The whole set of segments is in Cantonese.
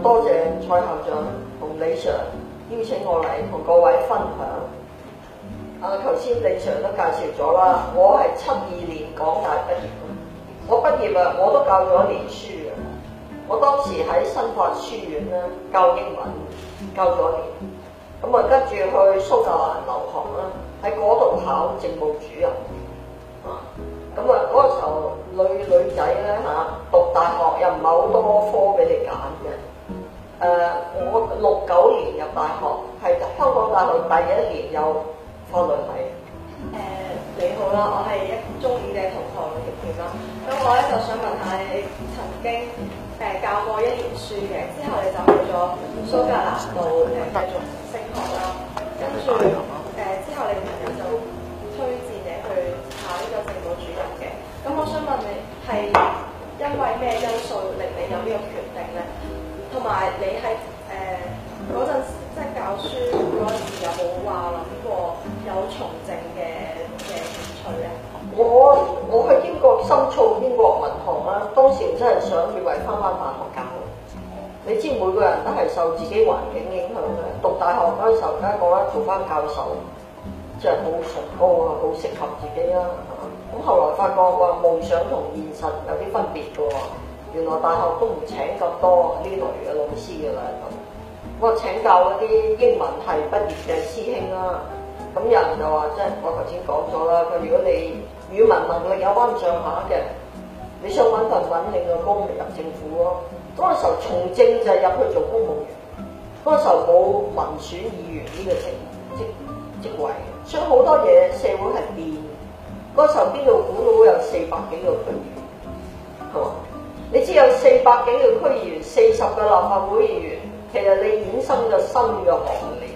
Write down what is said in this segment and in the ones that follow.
多謝蔡校長同李 Sir 邀請我嚟同各位分享。頭先李 Sir 都介紹咗啦，我係72年港大畢業嘅。我畢業我都教咗1年書嘅。我當時喺新法書院咧教英文，教咗1年。咁啊跟住去蘇格蘭留學啦，喺嗰度考政務主任。咁啊嗰個時候女仔咧讀大學又唔係好多科俾你揀嘅。我69年入大學，係香港大學第1年有法律系。你好啦，我係中五嘅同學葉曉啦。咁我咧就想問下你曾經教過1年書嘅，之後你就去咗蘇格蘭度繼續升學啦。跟住之後你朋友就推薦你去考呢個政務主任嘅。咁我想問你係因為咩因素令你有呢個決定咧？同埋你係嗰陣時即係教書嗰陣時有冇話諗過有從政嘅興趣咧？我去英國深造英國文學啦，當時真係想以為翻大學教。你知每個人都係受自己環境影響嘅。讀大學嗰陣時候，梗係覺得做翻教授，即係好崇高啊，好適合自己啦。咁後來發覺話夢想同現實有啲分別嘅喎。原來大學都唔請咁多呢類嘅老師嘅啦。咁我請教嗰啲英文系畢業嘅師兄啦。咁有人就話，即係我頭先講咗啦。佢如果你語文能力有翻咁上下嘅，你想揾份穩定嘅工，咪入政府咯。嗰個時候從政就係入去做公務員。嗰個時候冇民選議員呢個職位，所以好多嘢社會係變。嗰個時候邊度估到有400幾個區議員，係嘛？你知有400幾個區議員，40個立法會議員，其實你衍生咗新嘅行列，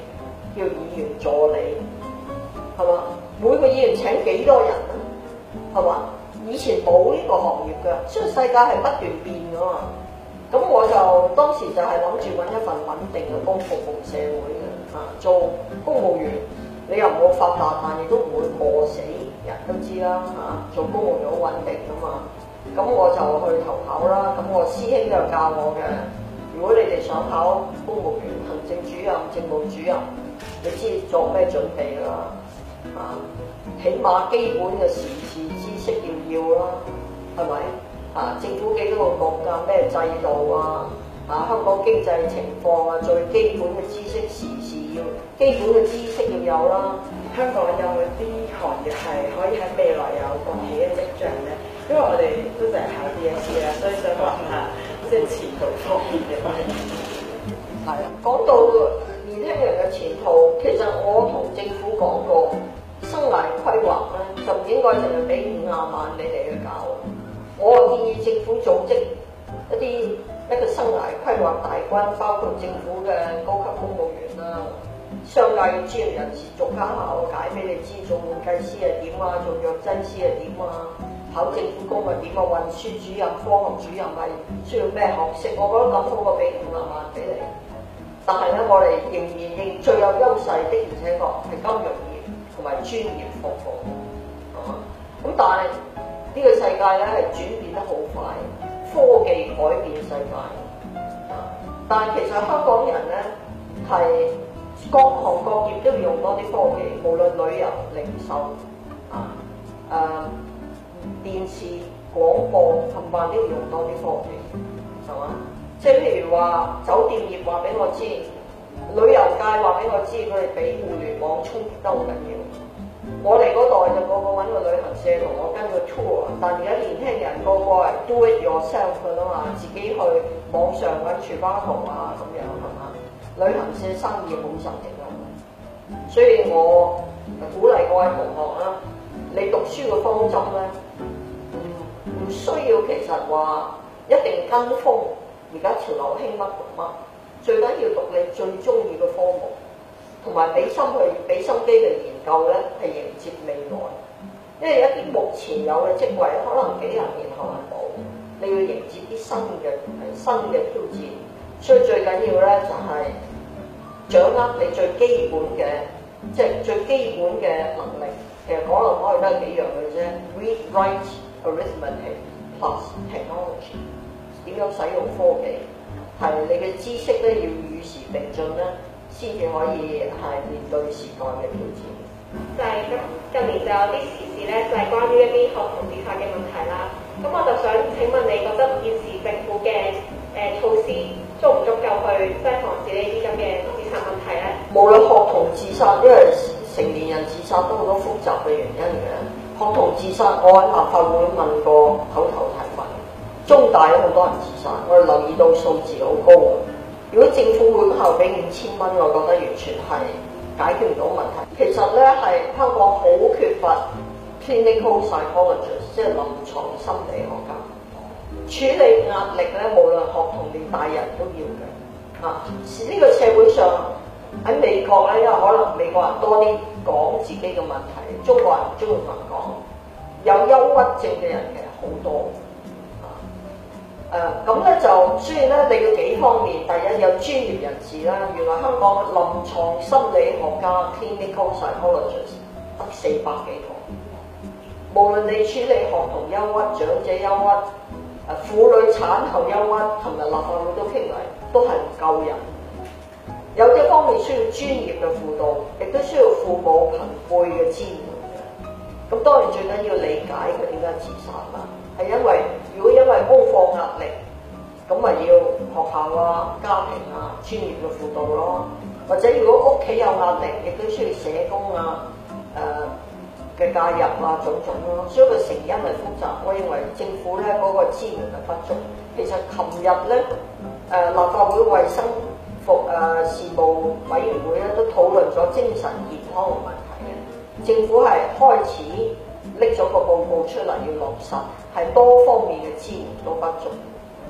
叫議員助理，係嘛？每個議員請幾多人啊？係嘛？以前冇呢個行業嘅，所以世界係不斷變㗎嘛。咁我就當時就係諗住揾一份穩定嘅工服務社會嘅，做公務員你又唔會發達，但亦都唔會餓死，人都知啦，做公務員好穩定㗎嘛。咁我就去投考啦。咁我師兄就教我嘅，如果你哋想考公務員、行政主任、政務主任，你知做咩準備啦？起碼基本嘅時事知識要啦，係咪？政府幾多個局啊？咩制度啊？香港經濟情況啊，最基本嘅知識時事要，基本嘅知識要有啦。香港有冇啲行業係可以喺未來有崛起嘅跡象咧？因為我哋都淨係考 DSE 啦，所以想問下即係前途方面嘅問題。係啊，講到年輕人嘅前途，其實我同政府講過，生涯規劃咧就唔應該淨係俾50萬你哋去搞。我建議政府組織一個生涯規劃大軍，包括政府嘅高級公務員啦、商界嘅專業人士逐家考解俾你知，做會計師係點啊，做藥劑師係點啊，考政府工係點啊，運輸主任、科學主任係需要咩學識？我覺得咁好過俾50萬俾你。但係咧，我哋仍然最有優勢的，而且確係金融業同埋專業服務，咁但係呢個世界咧係轉變得好快，科技改變世界。但係其實香港人咧係各行各業都要用多啲科技，無論旅遊、零售、電視、廣播，冚唪唥都要用多啲科技，係嘛？即係譬如話酒店業話俾我知，旅遊界話俾我知，佢哋俾互聯網衝擊得好緊要。我哋嗰代就個個揾個旅行社同我跟個 tour， 但而家年輕人個個係 do it yourself 㗎啦嘛，自己去網上揾住巴圖啊咁樣係嘛？旅行社生意好實力㗎，所以我鼓勵各位同學啦，你讀書嘅方針咧，唔需要其實話一定跟風，而家潮流興乜讀乜，最緊要讀你最中意嘅科目。同埋俾心機去研究咧，係迎接未來。因為一啲目前有嘅職位，可能幾十年後係冇。你要迎接啲新嘅挑戰，所以最緊要咧就係掌握你最基本嘅，即係最基本嘅能力。其實講嚟講去都係幾樣嘅啫 ，read, write, arithmetic plus technology。點樣使用科技，係你嘅知識咧要與時並進咧，先至可以係面對時代嘅挑戰。就係咁，近年就有啲時事咧，就係關於一啲學童自殺嘅問題啦。咁我就想請問你覺得現時政府嘅措施足唔足夠去即係防止呢啲咁嘅自殺問題咧？無論學童自殺，因為成年人自殺都好多複雜嘅原因嘅。學童自殺，我喺立法會問過口頭提問。中大有好多人自殺，我哋留意到數字好高。如果政府會後俾5000蚊，我覺得完全係解決唔到問題。其實咧係香港好缺乏 clinical psychologist， 即係臨床心理學家。處理壓力咧，無論學童定大人都要嘅。呢個社會上喺美國咧，因為可能美國人多啲講自己嘅問題，中國人唔中意同人講。有憂鬱症嘅人其實好多。咁咧就，所以咧你要幾方面，第一有專業人士啦，原來香港臨床心理學家 clinical psychologist 得400幾個，無論你處理學童憂鬱、長者憂鬱、婦女產後憂鬱，琴日立法會都傾嚟，都係唔夠人。有啲方面需要專業嘅輔導，亦都需要父母朋輩嘅支援嘅。咁當然最緊要理解佢點解自殺啦。係因為如果因為功課壓力，咁咪要學校啊、家庭啊專業嘅輔導咯。或者如果屋企有壓力，亦都需要社工啊嘅介入啊種種咯。所以個成因係複雜。我認為政府咧嗰個資源係不足。其實琴日咧立法會衞生事務委員會咧都討論咗精神健康嘅問題嘅。政府係開始拎咗個報告出嚟要落實。係多方面嘅資源都不足，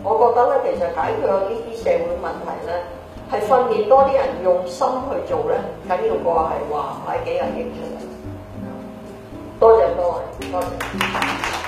我覺得咧，其實解決呢啲社會問題咧，係訓練多啲人用心去做咧，緊要過係話擺幾廿億出嚟。多謝各位，多謝。